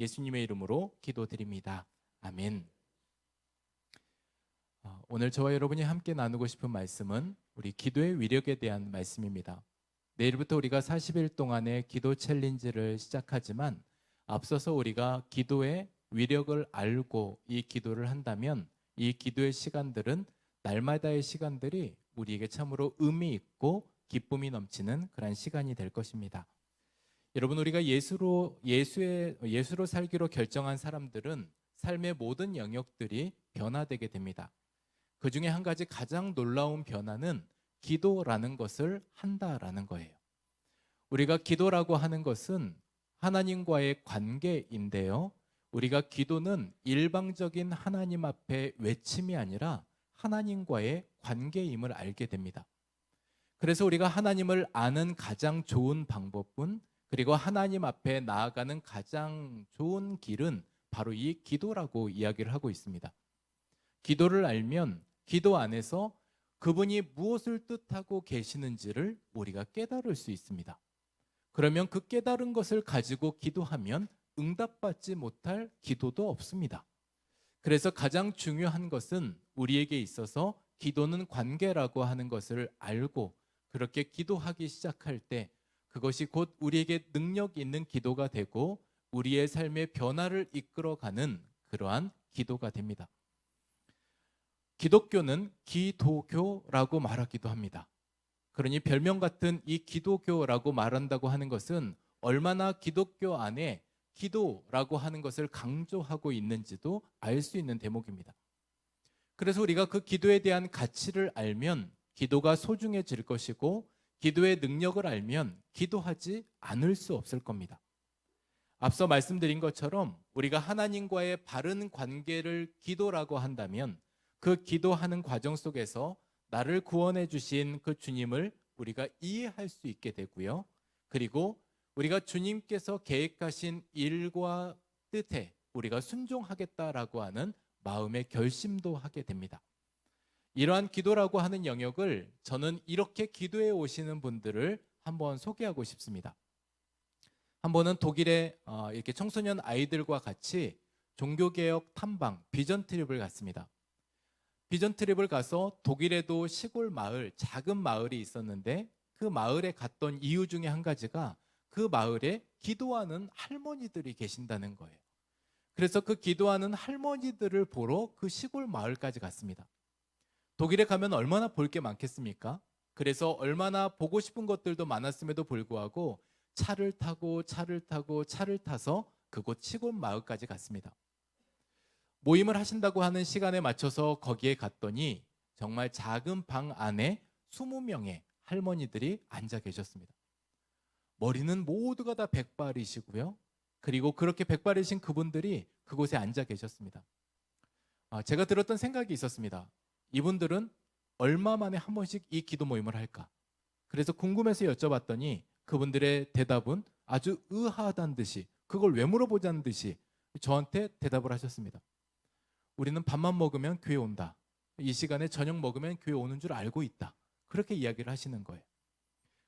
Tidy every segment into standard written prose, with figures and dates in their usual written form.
예수님의 이름으로 기도드립니다. 아멘. 오늘 저와 여러분이 함께 나누고 싶은 말씀은 우리 기도의 위력에 대한 말씀입니다. 내일부터 우리가 40일 동안의 기도 챌린지를 시작하지만 앞서서 우리가 기도의 위력을 알고 이 기도를 한다면 이 기도의 시간들은 날마다의 시간들이 우리에게 참으로 의미 있고 기쁨이 넘치는 그런 시간이 될 것입니다. 여러분, 우리가 예수로 살기로 결정한 사람들은 삶의 모든 영역들이 변화되게 됩니다. 그 중에 한 가지 가장 놀라운 변화는 기도라는 것을 한다라는 거예요. 우리가 기도라고 하는 것은 하나님과의 관계인데요. 우리가 기도는 일방적인 하나님 앞에 외침이 아니라 하나님과의 관계임을 알게 됩니다. 그래서 우리가 하나님을 아는 가장 좋은 방법은, 그리고 하나님 앞에 나아가는 가장 좋은 길은 바로 이 기도라고 이야기를 하고 있습니다. 기도를 알면 기도 안에서 그분이 무엇을 뜻하고 계시는지를 우리가 깨달을 수 있습니다. 그러면 그 깨달은 것을 가지고 기도하면 응답받지 못할 기도도 없습니다. 그래서 가장 중요한 것은 우리에게 있어서 기도는 관계라고 하는 것을 알고 그렇게 기도하기 시작할 때 그것이 곧 우리에게 능력 있는 기도가 되고 우리의 삶의 변화를 이끌어가는 그러한 기도가 됩니다. 기독교는 기도교라고 말하기도 합니다. 그러니 별명 같은 이 기도교라고 말한다고 하는 것은 얼마나 기독교 안에 기도라고 하는 것을 강조하고 있는지도 알 수 있는 대목입니다. 그래서 우리가 그 기도에 대한 가치를 알면 기도가 소중해질 것이고 기도의 능력을 알면 기도하지 않을 수 없을 겁니다. 앞서 말씀드린 것처럼 우리가 하나님과의 바른 관계를 기도라고 한다면 그 기도하는 과정 속에서 나를 구원해 주신 그 주님을 우리가 이해할 수 있게 되고요. 그리고 우리가 주님께서 계획하신 일과 뜻에 우리가 순종하겠다라고 하는 마음의 결심도 하게 됩니다. 이러한 기도라고 하는 영역을 저는 이렇게 기도해 오시는 분들을 한번 소개하고 싶습니다. 한 번은 독일에 이렇게 청소년 아이들과 같이 종교개혁 탐방 비전 트립을 갔습니다. 비전 트립을 가서 독일에도 시골 마을, 작은 마을이 있었는데 그 마을에 갔던 이유 중에 한 가지가 그 마을에 기도하는 할머니들이 계신다는 거예요. 그래서 그 기도하는 할머니들을 보러 그 시골 마을까지 갔습니다. 독일에 가면 얼마나 볼 게 많겠습니까? 그래서 얼마나 보고 싶은 것들도 많았음에도 불구하고 차를 타서 그곳 시골 마을까지 갔습니다. 모임을 하신다고 하는 시간에 맞춰서 거기에 갔더니 정말 작은 방 안에 20명의 할머니들이 앉아 계셨습니다. 머리는 모두가 다 백발이시고요. 그리고 그렇게 백발이신 그분들이 그곳에 앉아 계셨습니다. 제가 들었던 생각이 있었습니다. 이분들은 얼마 만에 한 번씩 이 기도 모임을 할까? 그래서 궁금해서 여쭤봤더니 그분들의 대답은 아주 의아하다는 듯이, 그걸 왜 물어보자는 듯이 저한테 대답을 하셨습니다. 우리는 밥만 먹으면 교회 온다. 이 시간에 저녁 먹으면 교회 오는 줄 알고 있다. 그렇게 이야기를 하시는 거예요.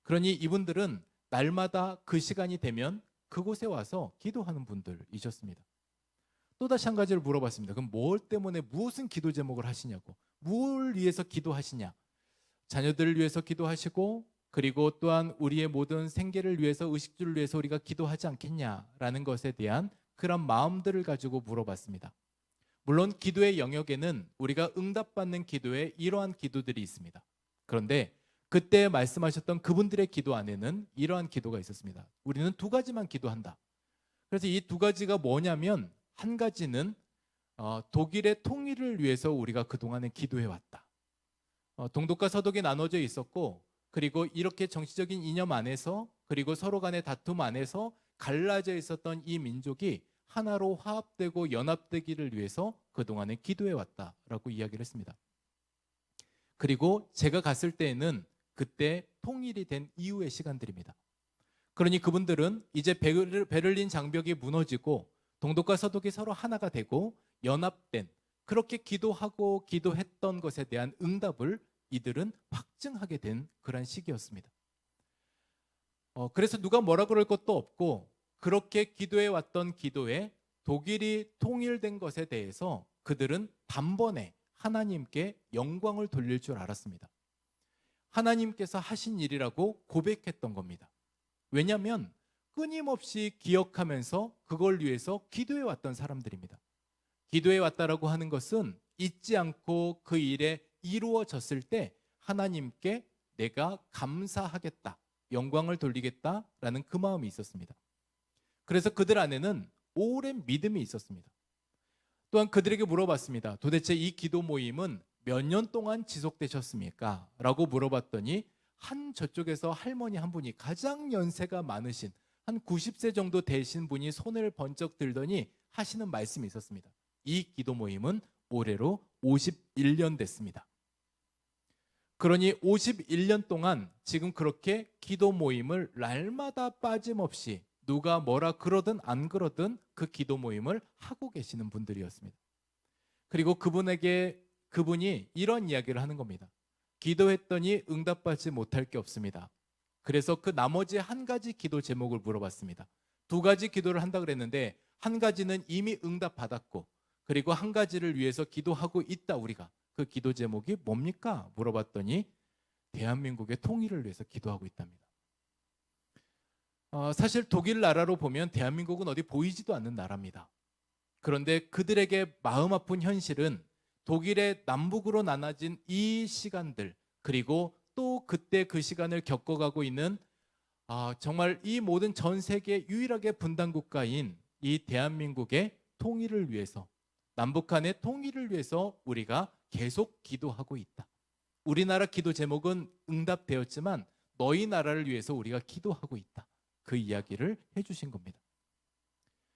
그러니 이분들은 날마다 그 시간이 되면 그곳에 와서 기도하는 분들이셨습니다. 또 다시 한 가지를 물어봤습니다. 그럼 뭘 때문에 무슨 기도 제목을 하시냐고. 뭘 위해서 기도하시냐. 자녀들을 위해서 기도하시고 그리고 또한 우리의 모든 생계를 위해서, 의식주를 위해서 우리가 기도하지 않겠냐라는 것에 대한 그런 마음들을 가지고 물어봤습니다. 물론 기도의 영역에는 우리가 응답받는 기도에 이러한 기도들이 있습니다. 그런데 그때 말씀하셨던 그분들의 기도 안에는 이러한 기도가 있었습니다. 우리는 두 가지만 기도한다. 그래서 이 두 가지가 뭐냐면, 한 가지는 독일의 통일을 위해서 우리가 그동안에 기도해왔다. 동독과 서독이 나눠져 있었고 그리고 이렇게 정치적인 이념 안에서 그리고 서로 간의 다툼 안에서 갈라져 있었던 이 민족이 하나로 화합되고 연합되기를 위해서 그동안에 기도해왔다라고 이야기를 했습니다. 그리고 제가 갔을 때에는 그때 통일이 된 이후의 시간들입니다. 그러니 그분들은 이제 베를린 장벽이 무너지고 동독과 서독이 서로 하나가 되고 연합된, 그렇게 기도하고 기도했던 것에 대한 응답을 이들은 확증하게 된 그런 시기였습니다. 그래서 누가 뭐라 그럴 것도 없고 그렇게 기도해 왔던 기도에 독일이 통일된 것에 대해서 그들은 단번에 하나님께 영광을 돌릴 줄 알았습니다. 하나님께서 하신 일이라고 고백했던 겁니다. 왜냐하면 끊임없이 기억하면서 그걸 위해서 기도해 왔던 사람들입니다. 기도해 왔다라고 하는 것은 잊지 않고 그 일에 이루어졌을 때 하나님께 내가 감사하겠다, 영광을 돌리겠다라는 그 마음이 있었습니다. 그래서 그들 안에는 오랜 믿음이 있었습니다. 또한 그들에게 물어봤습니다. 도대체 이 기도 모임은 몇 년 동안 지속되셨습니까? 라고 물어봤더니 한 저쪽에서 할머니 한 분이, 가장 연세가 많으신 한 90세 정도 되신 분이 손을 번쩍 들더니 하시는 말씀이 있었습니다. 이 기도 모임은 올해로 51년 됐습니다. 그러니 51년 동안 지금 그렇게 기도 모임을 날마다 빠짐없이 누가 뭐라 그러든 안 그러든 그 기도 모임을 하고 계시는 분들이었습니다. 그리고 그분이 이런 이야기를 하는 겁니다. 기도했더니 응답받지 못할 게 없습니다. 그래서 그 나머지 한 가지 기도 제목을 물어봤습니다. 두 가지 기도를 한다 그랬는데 한 가지는 이미 응답받았고, 그리고 한 가지를 위해서 기도하고 있다 우리가. 그 기도 제목이 뭡니까? 물어봤더니 대한민국의 통일을 위해서 기도하고 있답니다. 사실 독일 나라로 보면 대한민국은 어디 보이지도 않는 나라입니다. 그런데 그들에게 마음 아픈 현실은 독일의 남북으로 나눠진 이 시간들, 그리고 또 그때 그 시간을 겪어가고 있는 정말 이 모든 전 세계 유일하게 분단 국가인 이 대한민국의 통일을 위해서, 남북한의 통일을 위해서 우리가 계속 기도하고 있다. 우리나라 기도 제목은 응답되었지만 너희 나라를 위해서 우리가 기도하고 있다. 그 이야기를 해주신 겁니다.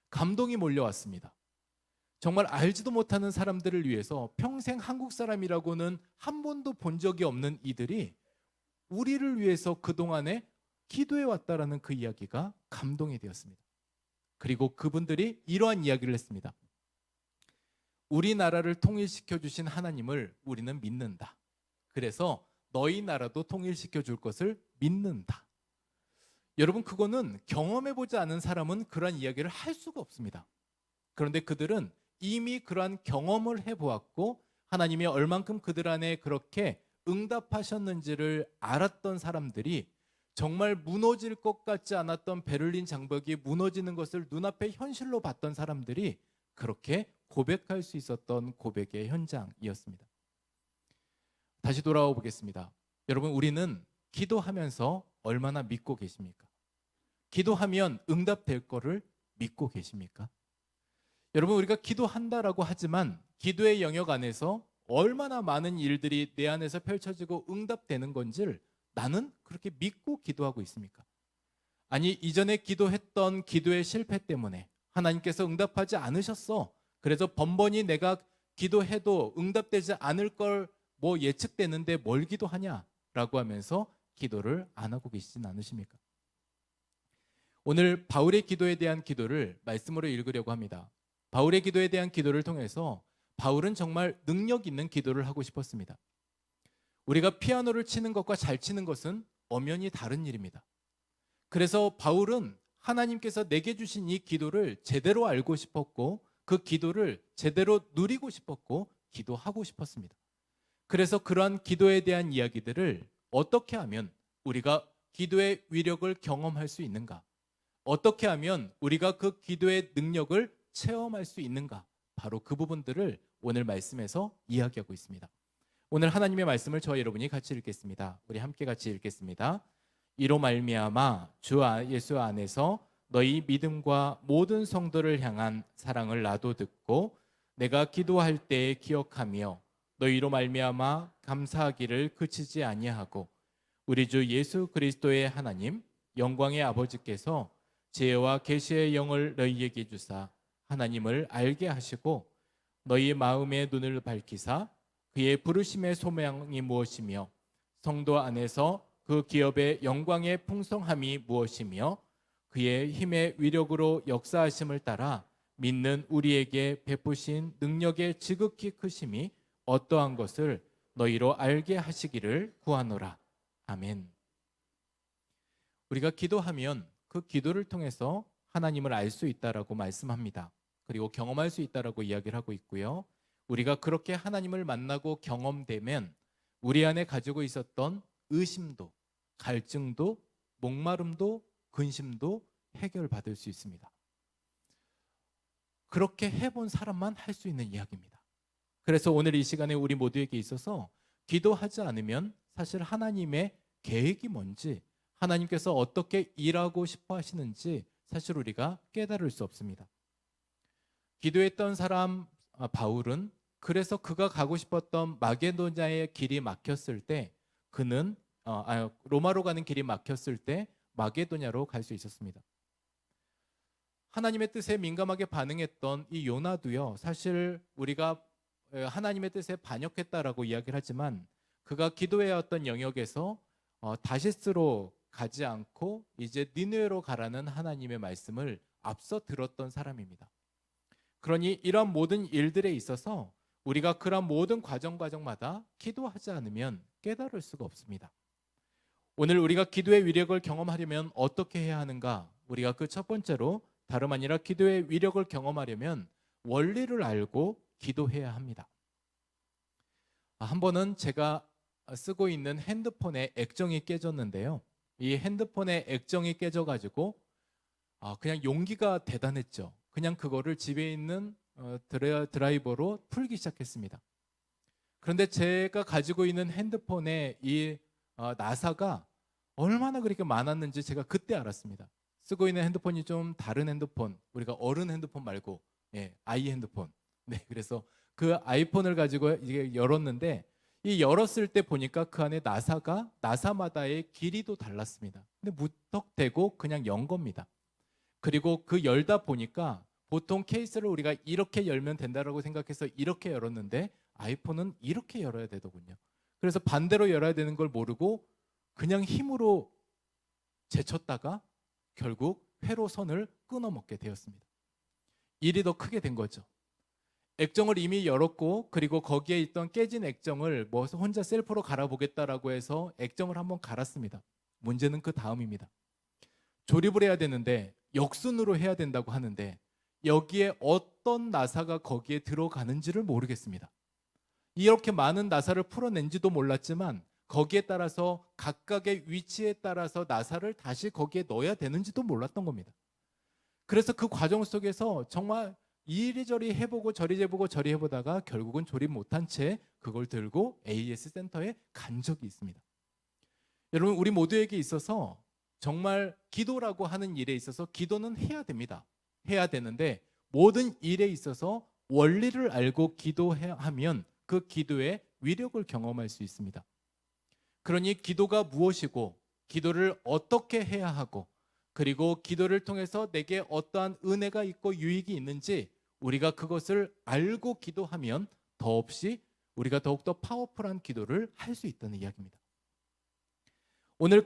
감동이 몰려왔습니다. 정말 알지도 못하는 사람들을 위해서 평생 한국 사람이라고는 한 번도 본 적이 없는 이들이 우리를 위해서 그동안에 기도해 왔다라는 그 이야기가 감동이 되었습니다. 그리고 그분들이 이러한 이야기를 했습니다. 우리나라를 통일시켜 주신 하나님을 우리는 믿는다. 그래서 너희 나라도 통일시켜 줄 것을 믿는다. 여러분, 그거는 경험해보지 않은 사람은 그러한 이야기를 할 수가 없습니다. 그런데 그들은 이미 그러한 경험을 해보았고 하나님이 얼만큼 그들 안에 그렇게 응답하셨는지를 알았던 사람들이, 정말 무너질 것 같지 않았던 베를린 장벽이 무너지는 것을 눈앞에 현실로 봤던 사람들이 그렇게 고백할 수 있었던 고백의 현장이었습니다. 다시 돌아와 보겠습니다. 여러분, 우리는 기도하면서 얼마나 믿고 계십니까? 기도하면 응답될 거를 믿고 계십니까? 여러분, 우리가 기도한다라고 하지만 기도의 영역 안에서 얼마나 많은 일들이 내 안에서 펼쳐지고 응답되는 건지를 나는 그렇게 믿고 기도하고 있습니까? 아니, 이전에 기도했던 기도의 실패 때문에 하나님께서 응답하지 않으셨어. 그래서 번번이 내가 기도해도 응답되지 않을 걸 뭐 예측되는데 뭘 기도하냐라고 하면서 기도를 안 하고 계시진 않으십니까? 오늘 바울의 기도에 대한 기도를 말씀으로 읽으려고 합니다. 바울의 기도에 대한 기도를 통해서 바울은 정말 능력 있는 기도를 하고 싶었습니다. 우리가 피아노를 치는 것과 잘 치는 것은 엄연히 다른 일입니다. 그래서 바울은 하나님께서 내게 주신 이 기도를 제대로 알고 싶었고 그 기도를 제대로 누리고 싶었고 기도하고 싶었습니다. 그래서 그러한 기도에 대한 이야기들을 어떻게 하면 우리가 기도의 위력을 경험할 수 있는가? 어떻게 하면 우리가 그 기도의 능력을 체험할 수 있는가? 바로 그 부분들을 오늘 말씀에서 이야기하고 있습니다. 오늘 하나님의 말씀을 저와 여러분이 같이 읽겠습니다. 우리 함께 같이 읽겠습니다. 이로 말미암아 주 예수 안에서 너희 믿음과 모든 성도를 향한 사랑을 나도 듣고 내가 기도할 때에 기억하며 너희로 말미암아 감사하기를 그치지 아니하고 우리 주 예수 그리스도의 하나님 영광의 아버지께서 지혜와 계시의 영을 너희에게 주사 하나님을 알게 하시고 너희 마음의 눈을 밝히사 그의 부르심의 소명이 무엇이며 성도 안에서 그 기업의 영광의 풍성함이 무엇이며 그의 힘의 위력으로 역사하심을 따라 믿는 우리에게 베푸신 능력의 지극히 크심이 어떠한 것을 너희로 알게 하시기를 구하노라. 아멘. 우리가 기도하면 그 기도를 통해서 하나님을 알 수 있다라고 말씀합니다. 그리고 경험할 수 있다라고 이야기를 하고 있고요. 우리가 그렇게 하나님을 만나고 경험되면 우리 안에 가지고 있었던 의심도, 갈증도, 목마름도, 근심도 해결받을 수 있습니다. 그렇게 해본 사람만 할 수 있는 이야기입니다. 그래서 오늘 이 시간에 우리 모두에게 있어서 기도하지 않으면 사실 하나님의 계획이 뭔지, 하나님께서 어떻게 일하고 싶어 하시는지 사실 우리가 깨달을 수 없습니다. 기도했던 사람 바울은 그래서 그가 가고 싶었던 마게도냐의 길이 막혔을 때 그는 로마로 가는 길이 막혔을 때 마게도냐로 갈 수 있었습니다. 하나님의 뜻에 민감하게 반응했던 이 요나도요, 사실 우리가 하나님의 뜻에 반역했다라고 이야기를 하지만 그가 기도해왔던 영역에서 다시스로 가지 않고 이제 니느웨로 가라는 하나님의 말씀을 앞서 들었던 사람입니다. 그러니 이런 모든 일들에 있어서 우리가 그런 모든 과정마다 기도하지 않으면 깨달을 수가 없습니다. 오늘 우리가 기도의 위력을 경험하려면 어떻게 해야 하는가? 우리가 그 첫 번째로 다름 아니라 기도의 위력을 경험하려면 원리를 알고 기도해야 합니다. 한 번은 제가 쓰고 있는 핸드폰에 액정이 깨졌는데요. 이 핸드폰에 액정이 깨져가지고 그냥 용기가 대단했죠. 그냥 그거를 집에 있는 드라이버로 풀기 시작했습니다. 그런데 제가 가지고 있는 핸드폰에 이 나사가 얼마나 그렇게 많았는지 제가 그때 알았습니다. 쓰고 있는 핸드폰이 좀 다른 핸드폰, 우리가 어른 핸드폰 말고 아이 핸드폰. 네, 그래서 그 아이폰을 가지고 이게 열었는데 이 열었을 때 보니까 그 안에 나사마다의 길이도 달랐습니다. 근데 무턱대고 그냥 연 겁니다. 그리고 그 열다 보니까 보통 케이스를 우리가 이렇게 열면 된다라고 생각해서 이렇게 열었는데 아이폰은 이렇게 열어야 되더군요. 그래서 반대로 열어야 되는 걸 모르고 그냥 힘으로 제쳤다가 결국 회로선을 끊어먹게 되었습니다. 일이 더 크게 된 거죠. 액정을 이미 열었고 그리고 거기에 있던 깨진 액정을 혼자 셀프로 갈아보겠다라고 해서 액정을 한번 갈았습니다. 문제는 그 다음입니다. 조립을 해야 되는데 역순으로 해야 된다고 하는데 여기에 어떤 나사가 거기에 들어가는지를 모르겠습니다. 이렇게 많은 나사를 풀어낸지도 몰랐지만 거기에 따라서 각각의 위치에 따라서 나사를 다시 거기에 넣어야 되는지도 몰랐던 겁니다. 그래서 그 과정 속에서 정말 이리저리 해보고 저리 해보고 저리 해보다가 결국은 조립 못한 채 그걸 들고 AS 센터에 간 적이 있습니다. 여러분, 우리 모두에게 있어서 정말 기도라고 하는 일에 있어서 기도는 해야 됩니다. 해야 되는데 모든 일에 있어서 원리를 알고 기도하면 그 기도의 위력을 경험할 수 있습니다. 그러니 기도가 무엇이고 기도를 어떻게 해야 하고 그리고 기도를 통해서 내게 어떠한 은혜가 있고 유익이 있는지 우리가 그것을 알고 기도하면 더없이 우리가 더욱더 파워풀한 기도를 할 수 있다는 이야기입니다.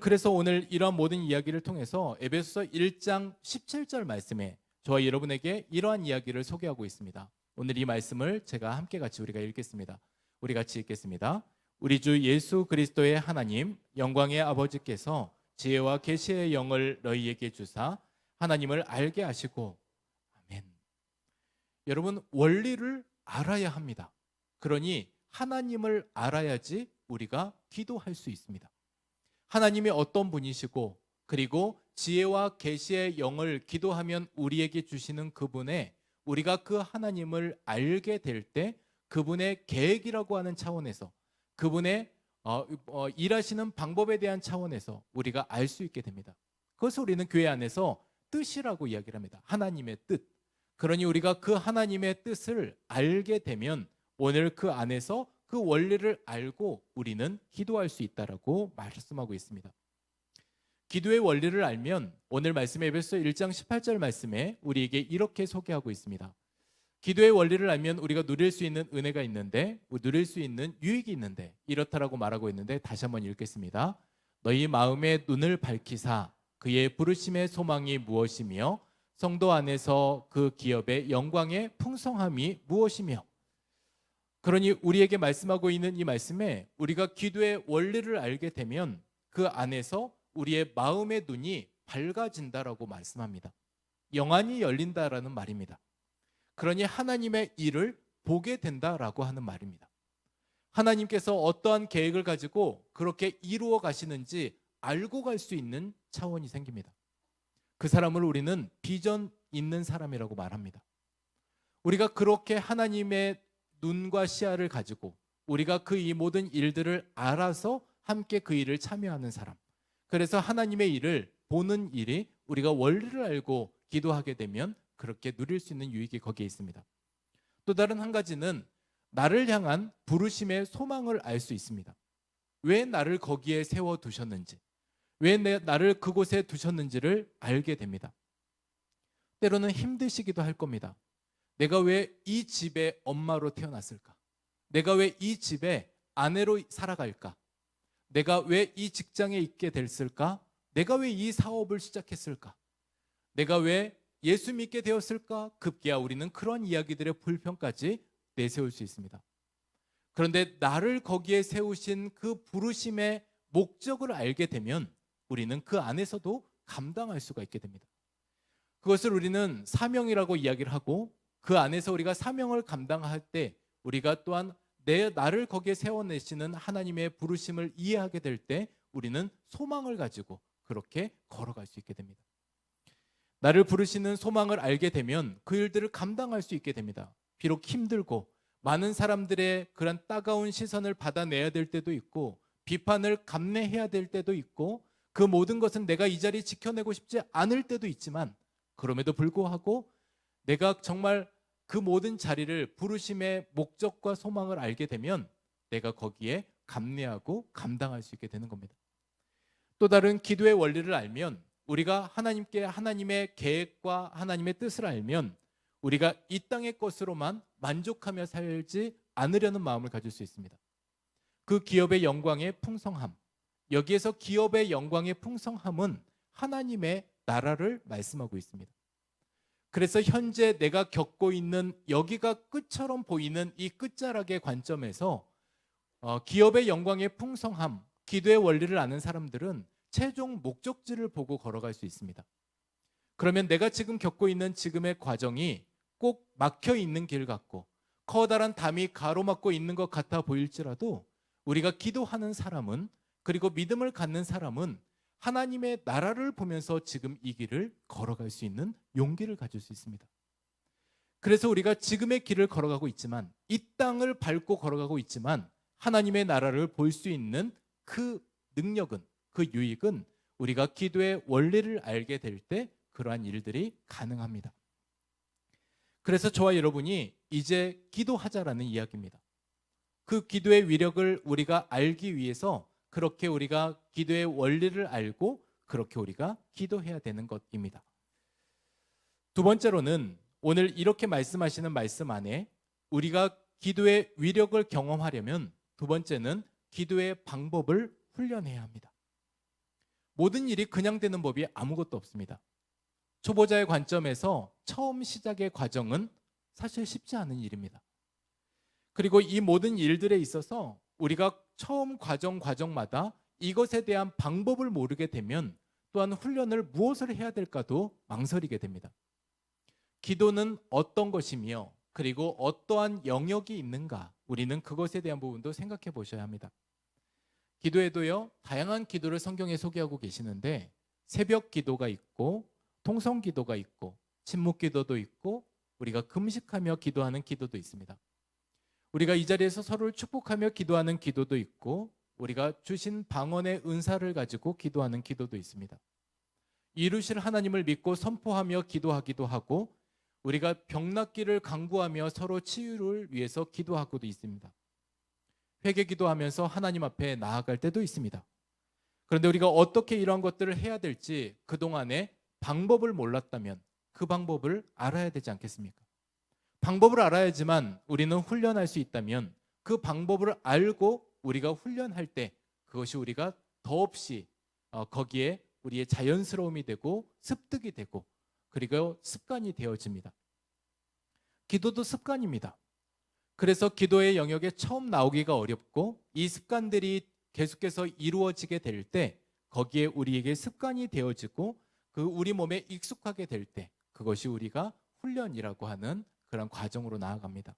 그래서 오늘 이러한 모든 이야기를 통해서 에베소서 1장 17절 말씀에 저와 여러분에게 이러한 이야기를 소개하고 있습니다. 오늘 이 말씀을 제가 함께 같이 우리가 읽겠습니다. 우리 같이 읽겠습니다. 우리 주 예수 그리스도의 하나님 영광의 아버지께서 지혜와 계시의 영을 너희에게 주사 하나님을 알게 하시고 아멘. 여러분, 원리를 알아야 합니다. 그러니 하나님을 알아야지 우리가 기도할 수 있습니다. 하나님이 어떤 분이시고 그리고 지혜와 계시의 영을 기도하면 우리에게 주시는 그분의 우리가 그 하나님을 알게 될 때 그분의 계획이라고 하는 차원에서 그분의 일하시는 방법에 대한 차원에서 우리가 알 수 있게 됩니다. 그것을 우리는 교회 안에서 뜻이라고 이야기를 합니다. 하나님의 뜻. 그러니 우리가 그 하나님의 뜻을 알게 되면 오늘 그 안에서 그 원리를 알고 우리는 기도할 수 있다라고 말씀하고 있습니다. 기도의 원리를 알면 오늘 말씀의 에베소 1장 18절 말씀에 우리에게 이렇게 소개하고 있습니다. 기도의 원리를 알면 우리가 누릴 수 있는 은혜가 있는데 누릴 수 있는 유익이 있는데 이렇다라고 말하고 있는데 다시 한번 읽겠습니다. 너희 마음의 눈을 밝히사 그의 부르심의 소망이 무엇이며 성도 안에서 그 기업의 영광의 풍성함이 무엇이며. 그러니 우리에게 말씀하고 있는 이 말씀에 우리가 기도의 원리를 알게 되면 그 안에서 우리의 마음의 눈이 밝아진다라고 말씀합니다. 영안이 열린다라는 말입니다. 그러니 하나님의 일을 보게 된다라고 하는 말입니다. 하나님께서 어떠한 계획을 가지고 그렇게 이루어 가시는지 알고 갈 수 있는 차원이 생깁니다. 그 사람을 우리는 비전 있는 사람이라고 말합니다. 우리가 그렇게 하나님의 눈과 시야를 가지고 우리가 그 이 모든 일들을 알아서 함께 그 일을 참여하는 사람. 그래서 하나님의 일을 보는 일이 우리가 원리를 알고 기도하게 되면 그렇게 누릴 수 있는 유익이 거기에 있습니다. 또 다른 한 가지는 나를 향한 부르심의 소망을 알 수 있습니다. 왜 나를 거기에 세워두셨는지, 왜 나를 그곳에 두셨는지를 알게 됩니다. 때로는 힘드시기도 할 겁니다. 내가 왜 이 집의 엄마로 태어났을까? 내가 왜 이 집의 아내로 살아갈까? 내가 왜 이 직장에 있게 됐을까? 내가 왜 이 사업을 시작했을까? 내가 왜 예수 믿게 되었을까? 급기야 우리는 그런 이야기들의 불평까지 내세울 수 있습니다. 그런데 나를 거기에 세우신 그 부르심의 목적을 알게 되면 우리는 그 안에서도 감당할 수가 있게 됩니다. 그것을 우리는 사명이라고 이야기를 하고 그 안에서 우리가 사명을 감당할 때 우리가 또한 나를 거기에 세워내시는 하나님의 부르심을 이해하게 될 때 우리는 소망을 가지고 그렇게 걸어갈 수 있게 됩니다. 나를 부르시는 소망을 알게 되면 그 일들을 감당할 수 있게 됩니다. 비록 힘들고 많은 사람들의 그런 따가운 시선을 받아내야 될 때도 있고 비판을 감내해야 될 때도 있고 그 모든 것은 내가 이 자리 지켜내고 싶지 않을 때도 있지만 그럼에도 불구하고 내가 정말 그 모든 자리를 부르심의 목적과 소망을 알게 되면 내가 거기에 감내하고 감당할 수 있게 되는 겁니다. 또 다른 기도의 원리를 알면 우리가 하나님께 하나님의 계획과 하나님의 뜻을 알면 우리가 이 땅의 것으로만 만족하며 살지 않으려는 마음을 가질 수 있습니다. 그 기업의 영광의 풍성함, 여기에서 기업의 영광의 풍성함은 하나님의 나라를 말씀하고 있습니다. 그래서 현재 내가 겪고 있는 여기가 끝처럼 보이는 이 끝자락의 관점에서 기업의 영광의 풍성함, 기도의 원리를 아는 사람들은 최종 목적지를 보고 걸어갈 수 있습니다. 그러면 내가 지금 겪고 있는 지금의 과정이 꼭 막혀 있는 길 같고 커다란 담이 가로막고 있는 것 같아 보일지라도 우리가 기도하는 사람은 그리고 믿음을 갖는 사람은 하나님의 나라를 보면서 지금 이 길을 걸어갈 수 있는 용기를 가질 수 있습니다. 그래서 우리가 지금의 길을 걸어가고 있지만 이 땅을 밟고 걸어가고 있지만 하나님의 나라를 볼 수 있는 그 능력은 그 유익은 우리가 기도의 원리를 알게 될 때 그러한 일들이 가능합니다. 그래서 저와 여러분이 이제 기도하자라는 이야기입니다. 그 기도의 위력을 우리가 알기 위해서 그렇게 우리가 기도의 원리를 알고 그렇게 우리가 기도해야 되는 것입니다. 두 번째로는 오늘 이렇게 말씀하시는 말씀 안에 우리가 기도의 위력을 경험하려면 두 번째는 기도의 방법을 훈련해야 합니다. 모든 일이 그냥 되는 법이 아무것도 없습니다. 초보자의 관점에서 처음 시작의 과정은 사실 쉽지 않은 일입니다. 그리고 이 모든 일들에 있어서 우리가 처음 과정마다 이것에 대한 방법을 모르게 되면 또한 훈련을 무엇을 해야 될까도 망설이게 됩니다. 기도는 어떤 것이며 그리고 어떠한 영역이 있는가 우리는 그것에 대한 부분도 생각해 보셔야 합니다. 기도에도요 다양한 기도를 성경에 소개하고 계시는데 새벽 기도가 있고 통성 기도가 있고 침묵 기도도 있고 우리가 금식하며 기도하는 기도도 있습니다. 우리가 이 자리에서 서로를 축복하며 기도하는 기도도 있고 우리가 주신 방언의 은사를 가지고 기도하는 기도도 있습니다. 이루실 하나님을 믿고 선포하며 기도하기도 하고 우리가 병낫기를 간구하며 서로 치유를 위해서 기도하고도 있습니다. 회개 기도하면서 하나님 앞에 나아갈 때도 있습니다. 그런데 우리가 어떻게 이러한 것들을 해야 될지 그동안에 방법을 몰랐다면 그 방법을 알아야 되지 않겠습니까? 방법을 알아야지만 우리는 훈련할 수 있다면 그 방법을 알고 우리가 훈련할 때 그것이 우리가 더없이 거기에 우리의 자연스러움이 되고 습득이 되고 그리고 습관이 되어집니다. 기도도 습관입니다. 그래서 기도의 영역에 처음 나오기가 어렵고 이 습관들이 계속해서 이루어지게 될 때 거기에 우리에게 습관이 되어지고 그 우리 몸에 익숙하게 될 때 그것이 우리가 훈련이라고 하는 그런 과정으로 나아갑니다.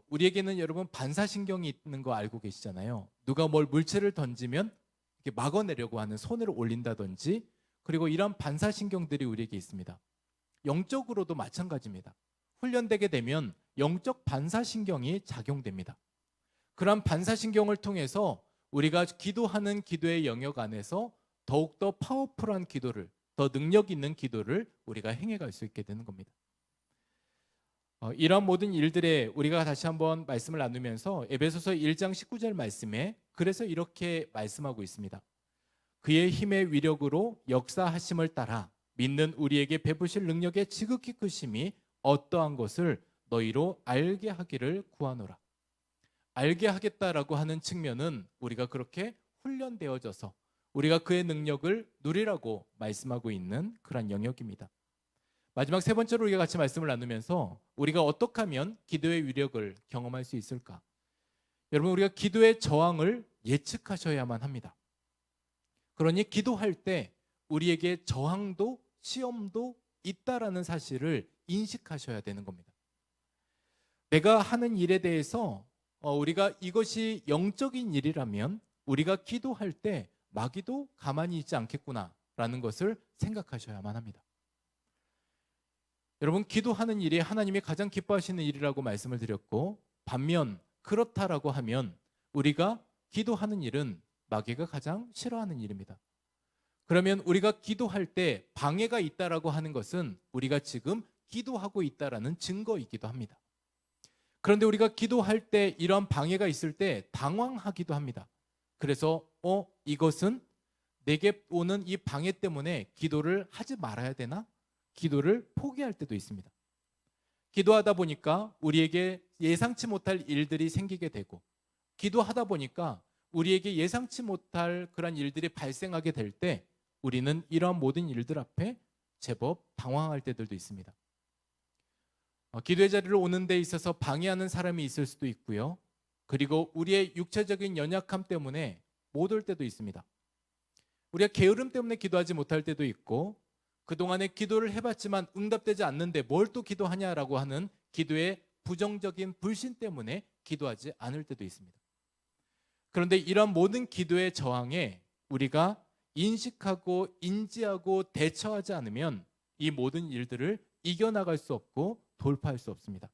우리에게는 여러분 반사신경이 있는 거 알고 계시잖아요. 누가 뭘 물체를 던지면 이렇게 막아내려고 하는, 손을 올린다든지, 그리고 이런 반사신경들이 우리에게 있습니다. 영적으로도 마찬가지입니다. 훈련되게 되면 영적 반사신경이 작용됩니다. 그런 반사신경을 통해서 우리가 기도하는 기도의 영역 안에서 더욱더 파워풀한 기도를, 더 능력 있는 기도를 우리가 행해갈 수 있게 되는 겁니다. 이런 모든 일들에 우리가 다시 한번 말씀을 나누면서 에베소서 1장 19절 말씀에 그래서 이렇게 말씀하고 있습니다. 그의 힘의 위력으로 역사하심을 따라 믿는 우리에게 베푸실 능력의 지극히 크심이 어떠한 것을 너희로 알게 하기를 구하노라. 알게 하겠다라고 하는 측면은 우리가 그렇게 훈련되어져서 우리가 그의 능력을 누리라고 말씀하고 있는 그런 영역입니다. 마지막 세 번째로 우리가 같이 말씀을 나누면서 우리가 어떻게 하면 기도의 위력을 경험할 수 있을까? 여러분, 우리가 기도의 저항을 예측하셔야만 합니다. 그러니 기도할 때 우리에게 저항도 시험도 있다라는 사실을 인식하셔야 되는 겁니다. 내가 하는 일에 대해서 우리가 이것이 영적인 일이라면 우리가 기도할 때 마귀도 가만히 있지 않겠구나라는 것을 생각하셔야만 합니다. 여러분, 기도하는 일이 하나님이 가장 기뻐하시는 일이라고 말씀을 드렸고, 반면 그렇다라고 하면 우리가 기도하는 일은 마귀가 가장 싫어하는 일입니다. 그러면 우리가 기도할 때 방해가 있다라고 하는 것은 우리가 지금 기도하고 있다라는 증거이기도 합니다. 그런데 우리가 기도할 때 이런 방해가 있을 때 당황하기도 합니다. 그래서 이것은 내게 오는 이 방해 때문에 기도를 하지 말아야 되나? 기도를 포기할 때도 있습니다. 기도하다 보니까 우리에게 예상치 못할 일들이 생기게 되고, 기도하다 보니까 우리에게 예상치 못할 그런 일들이 발생하게 될 때 우리는 이러한 모든 일들 앞에 제법 당황할 때들도 있습니다. 기도의 자리를 오는 데 있어서 방해하는 사람이 있을 수도 있고요. 그리고 우리의 육체적인 연약함 때문에 못 올 때도 있습니다. 우리가 게으름 때문에 기도하지 못할 때도 있고, 그동안에 기도를 해봤지만 응답되지 않는데 뭘 또 기도하냐라고 하는 기도의 부정적인 불신 때문에 기도하지 않을 때도 있습니다. 그런데 이런 모든 기도의 저항에 우리가 인식하고 인지하고 대처하지 않으면 이 모든 일들을 이겨나갈 수 없고 돌파할 수 없습니다.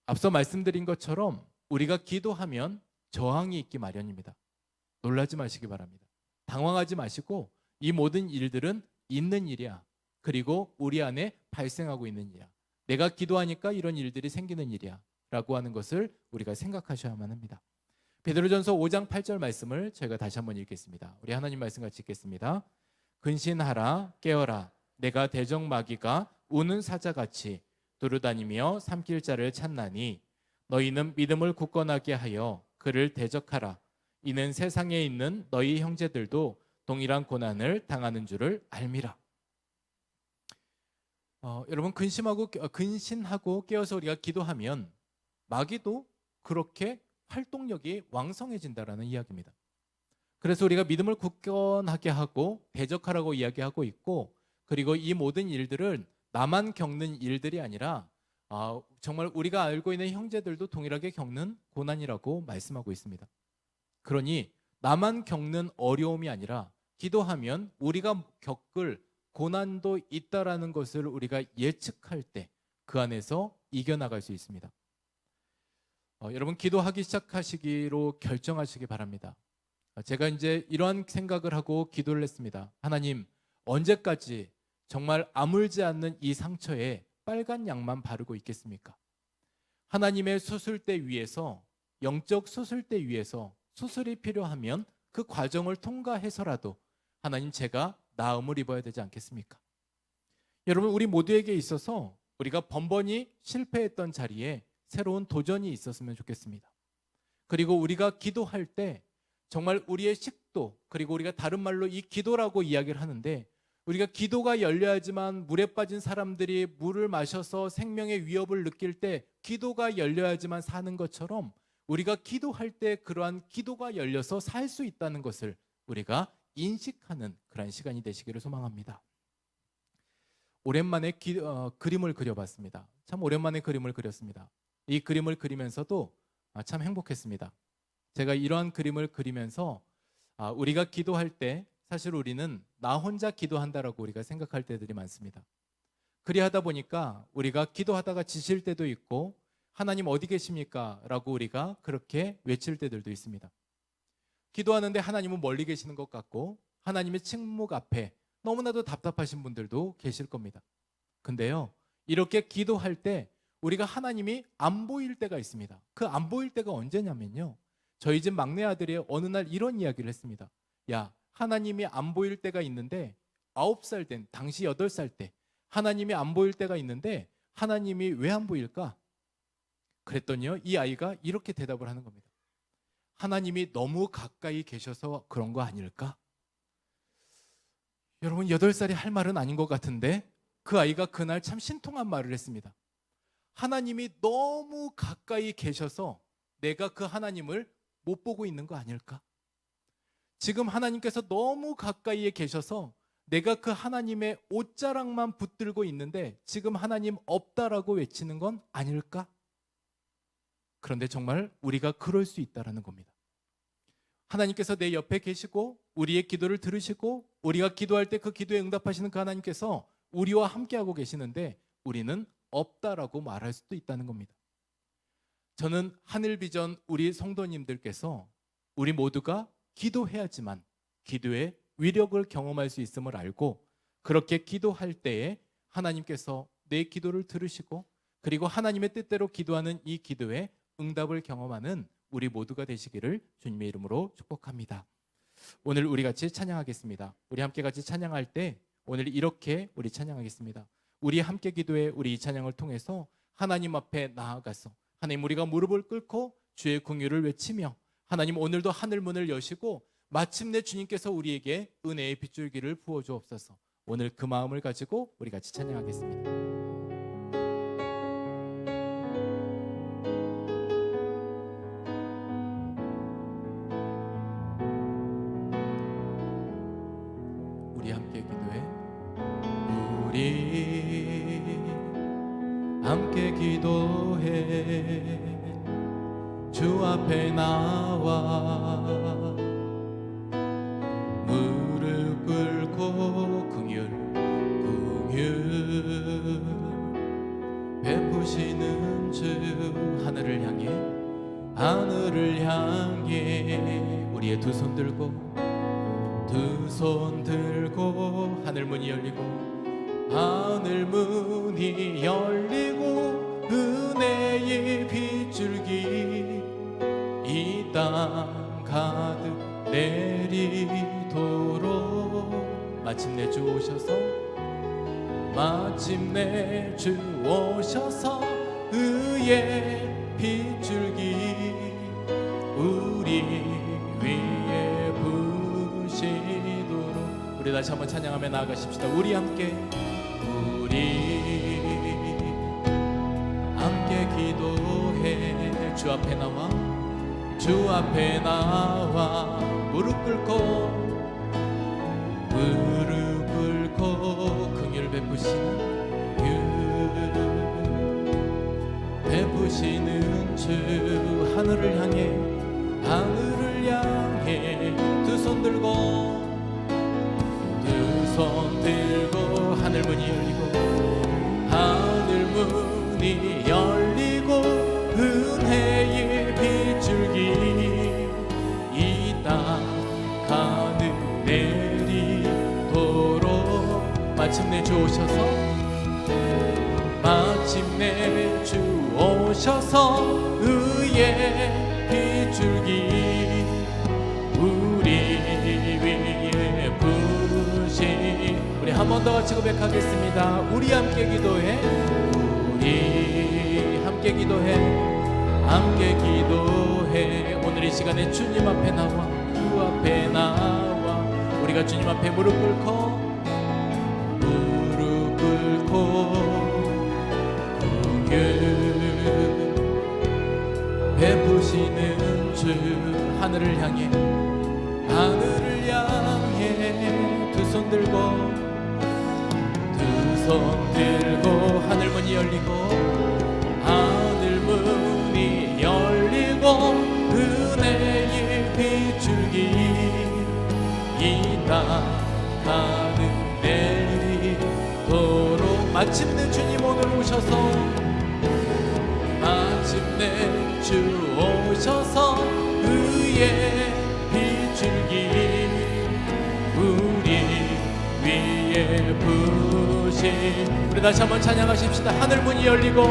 앞서 말씀드린 것처럼 우리가 기도하면 저항이 있기 마련입니다. 놀라지 마시기 바랍니다. 당황하지 마시고 이 모든 일들은 있는 일이야. 그리고 우리 안에 발생하고 있는 일이야. 내가 기도하니까 이런 일들이 생기는 일이야 라고 하는 것을 우리가 생각하셔야만 합니다. 베드로전서 5장 8절 말씀을 제가 다시 한번 읽겠습니다. 우리 하나님 말씀 같이 읽겠습니다. 근신하라, 깨어라. 내가 대적마귀가 우는 사자같이 두루다니며 삼킬 자를 찾나니 너희는 믿음을 굳건하게 하여 그를 대적하라. 이는 세상에 있는 너희 형제들도 동일한 고난을 당하는 줄을 알미라. 여러분, 근신하고 깨어서 우리가 기도하면 마귀도 그렇게 활동력이 왕성해진다라는 이야기입니다. 그래서 우리가 믿음을 굳건하게 하고 대적하라고 이야기하고 있고, 그리고 이 모든 일들은 나만 겪는 일들이 아니라 정말 우리가 알고 있는 형제들도 동일하게 겪는 고난이라고 말씀하고 있습니다. 그러니 나만 겪는 어려움이 아니라 기도하면 우리가 겪을 고난도 있다라는 것을 우리가 예측할 때 그 안에서 이겨나갈 수 있습니다. 여러분, 기도하기 시작하시기로 결정하시기 바랍니다. 제가 이제 이러한 생각을 하고 기도를 했습니다. 하나님, 언제까지 정말 아물지 않는 이 상처에 빨간 약만 바르고 있겠습니까? 하나님의 수술대 위에서, 영적 수술대 위에서 수술이 필요하면 그 과정을 통과해서라도 하나님, 제가 나음을 입어야 되지 않겠습니까? 여러분, 우리 모두에게 있어서 우리가 번번이 실패했던 자리에 새로운 도전이 있었으면 좋겠습니다. 그리고 우리가 기도할 때 정말 우리의 식도, 그리고 우리가 다른 말로 이 기도라고 이야기를 하는데, 우리가 기도가 열려야지만 물에 빠진 사람들이 물을 마셔서 생명의 위협을 느낄 때 기도가 열려야지만 사는 것처럼 우리가 기도할 때 그러한 기도가 열려서 살 수 있다는 것을 우리가 인식하는 그런 시간이 되시기를 소망합니다. 오랜만에 그림을 그려봤습니다. 참 오랜만에 그림을 그렸습니다. 이 그림을 그리면서도 참 행복했습니다. 제가 이러한 그림을 그리면서 우리가 기도할 때 사실 우리는 나 혼자 기도한다라고 우리가 생각할 때들이 많습니다. 그리하다 보니까 우리가 기도하다가 지칠 때도 있고 하나님 어디 계십니까? 라고 우리가 그렇게 외칠 때들도 있습니다. 기도하는데 하나님은 멀리 계시는 것 같고 하나님의 침묵 앞에 너무나도 답답하신 분들도 계실 겁니다. 근데요, 이렇게 기도할 때 우리가 하나님이 안 보일 때가 있습니다. 그 안 보일 때가 언제냐면요, 저희 집 막내 아들이 어느 날 이런 이야기를 했습니다. 야, 하나님이 안 보일 때가 있는데 9살 된 당시 8살 때 하나님이 안 보일 때가 있는데 하나님이 왜 안 보일까? 그랬더니요, 이 아이가 이렇게 대답을 하는 겁니다. 하나님이 너무 가까이 계셔서 그런 거 아닐까? 여러분, 8살이 할 말은 아닌 것 같은데 그 아이가 그날 참 신통한 말을 했습니다. 하나님이 너무 가까이 계셔서 내가 그 하나님을 못 보고 있는 거 아닐까? 지금 하나님께서 너무 가까이에 계셔서 내가 그 하나님의 옷자락만 붙들고 있는데 지금 하나님 없다라고 외치는 건 아닐까? 그런데 정말 우리가 그럴 수 있다라는 겁니다. 하나님께서 내 옆에 계시고 우리의 기도를 들으시고 우리가 기도할 때 그 기도에 응답하시는 그 하나님께서 우리와 함께하고 계시는데 우리는 없다라고 말할 수도 있다는 겁니다. 저는 하늘비전 우리 성도님들께서 우리 모두가 기도해야지만 기도의 위력을 경험할 수 있음을 알고 그렇게 기도할 때에 하나님께서 내 기도를 들으시고 그리고 하나님의 뜻대로 기도하는 이 기도에 응답을 경험하는 우리 모두가 되시기를 주님의 이름으로 축복합니다. 오늘 우리 같이 찬양하겠습니다. 우리 함께 같이 찬양할 때 오늘 이렇게 우리 찬양하겠습니다. 우리 함께 기도해 우리 이 찬양을 통해서 하나님 앞에 나아가서 하나님 우리가 무릎을 꿇고 주의 긍휼을 외치며 하나님 오늘도 하늘 문을 여시고 마침내 주님께서 우리에게 은혜의 빗줄기를 부어주옵소서. 오늘 그 마음을 가지고 우리 같이 찬양하겠습니다. 우리 함께 기도해 우리 함께 기도해 주 앞에 나와 무릎 꿇고 긍휼 베푸시는 주 하늘을 향해 우리의 두 손 들고 하늘 문이 열리고 은혜의 빗줄기 이 땅 가득 내리도록 마침내 주 오셔서 의의 빗줄기 우리 위에 부시도록. 우리 다시 한번 찬양하며 나아가십시다. 우리 함께 기도해 주 앞에 나와 무릎 꿇고 긍휼 베푸시는 주 하늘을 향해 두 손 들고 하늘 문이 열리고 은혜의 빗줄기 이 땅 가득 내리도록 마침내 주 오셔서 의의 빗줄기 우리 위에 부시. 우리 한 번 더 같이 고백하겠습니다. 우리 함께 기도해 오늘 이 시간에 주님 앞에 나와 우리가 주님 앞에 무릎 꿇고 베푸시는 주 하늘을 향해 두 손 들고 손 들고 하늘 문이 열리고 하늘 문이 열리고 은혜의 비출기 이 땅 가득 내리도록 마침내 주님 오늘 오셔서 마침내 주 오셔서 의의 비출기 우리 위에 부신 우리 다시 한번 찬양하십시다. 하늘 문이 열리고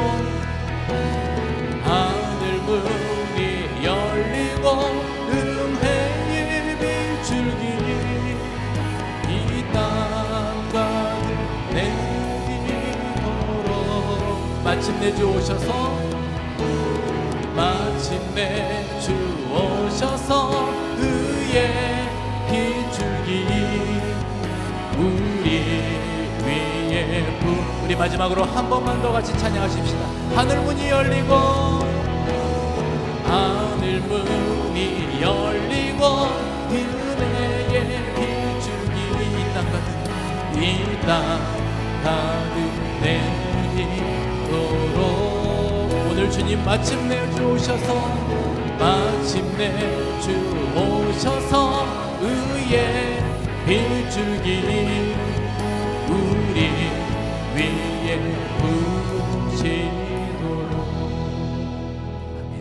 하늘 문이 열리고 은혜의 비출기 이 땅 가득 내리도록 마침내 주 오셔서 마침내 주 오셔서 의의 비출기 우리 위에 우리 마지막으로 한 번만 더 같이 찬양하십시다. 하늘 문이 열리고 하늘 문이 열리고 은혜의 비출기 이 땅 가득 내리도록 오늘 주님 마침내 주 오셔서 마침내 주 오셔서 의의 비출기 우리 위에 부시도록 아멘.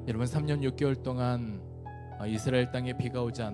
여러분 3년 6개월 동안 이스라엘 땅에 비가 오지 않았습니다.